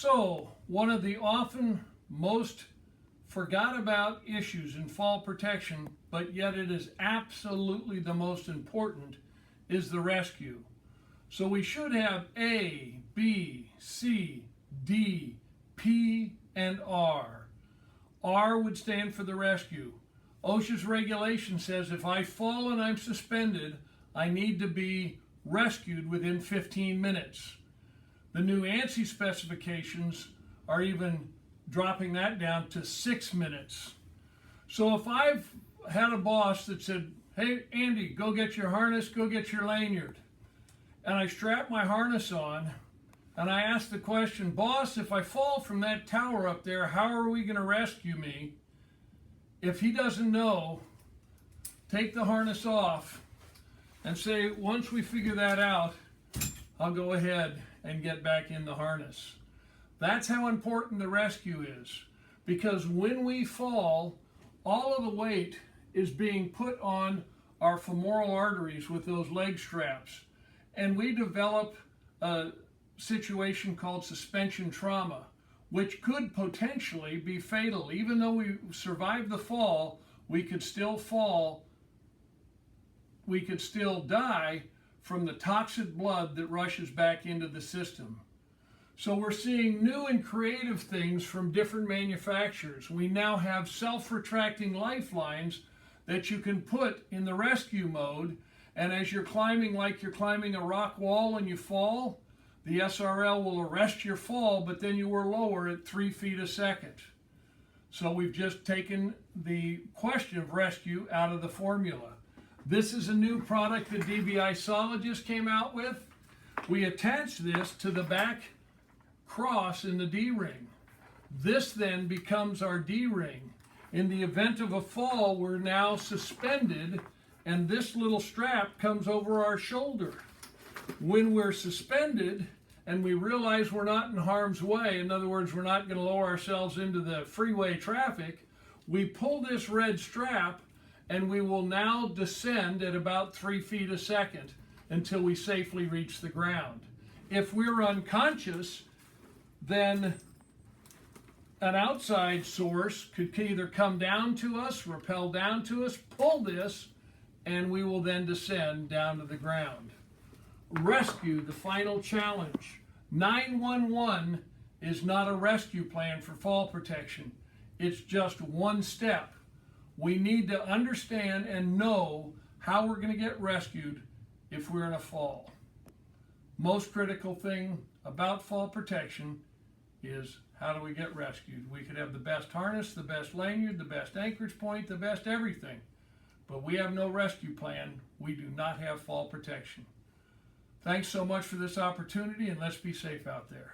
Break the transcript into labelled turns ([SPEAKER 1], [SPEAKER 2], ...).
[SPEAKER 1] So, one of the often most forgot about issues in fall protection, but yet it is absolutely the most important, is the rescue. So we should have A, B, C, D, P, and R. R would stand for the rescue. OSHA's regulation says if I fall and I'm suspended, I need to be rescued within 15 minutes. The new ANSI specifications are even dropping that down to 6 minutes. So if I've had a boss that said, hey Andy, go get your harness, go get your lanyard, and I strap my harness on, and I ask the question, boss, if I fall from that tower up there, how are we going to rescue me? If he doesn't know, take the harness off and say, once we figure that out, I'll go ahead and get back in the harness. That's how important the rescue is, because when we fall, all of the weight is being put on our femoral arteries with those leg straps, and we develop a situation called suspension trauma, which could potentially be fatal. Even though we survived the fall, we could still fall, we could still die from the toxic blood that rushes back into the system. So we're seeing new and creative things from different manufacturers. We now have self-retracting lifelines that you can put in the rescue mode, and as you're climbing, like you're climbing a rock wall and you fall, the SRL will arrest your fall, but then you were lower at 3 feet a second. So we've just taken the question of rescue out of the formula. This is a new product that DBI Solid just came out with. We attach this to the back cross in the D-ring. This then becomes our D-ring. In the event of a fall, we're now suspended, and this little strap comes over our shoulder. When we're suspended and we realize we're not in harm's way, in other words, we're not going to lower ourselves into the freeway traffic, we pull this red strap and we will now descend at about 3 feet a second until we safely reach the ground. If we're unconscious, then an outside source could either come down to us, rappel down to us, pull this, and we will then descend down to the ground. Rescue, the final challenge. 911 is not a rescue plan for fall protection. It's just one step. We need to understand and know how we're going to get rescued if we're in a fall. Most critical thing about fall protection is how do we get rescued? We could have the best harness, the best lanyard, the best anchorage point, the best everything. But we have no rescue plan. We do not have fall protection. Thanks so much for this opportunity, and let's be safe out there.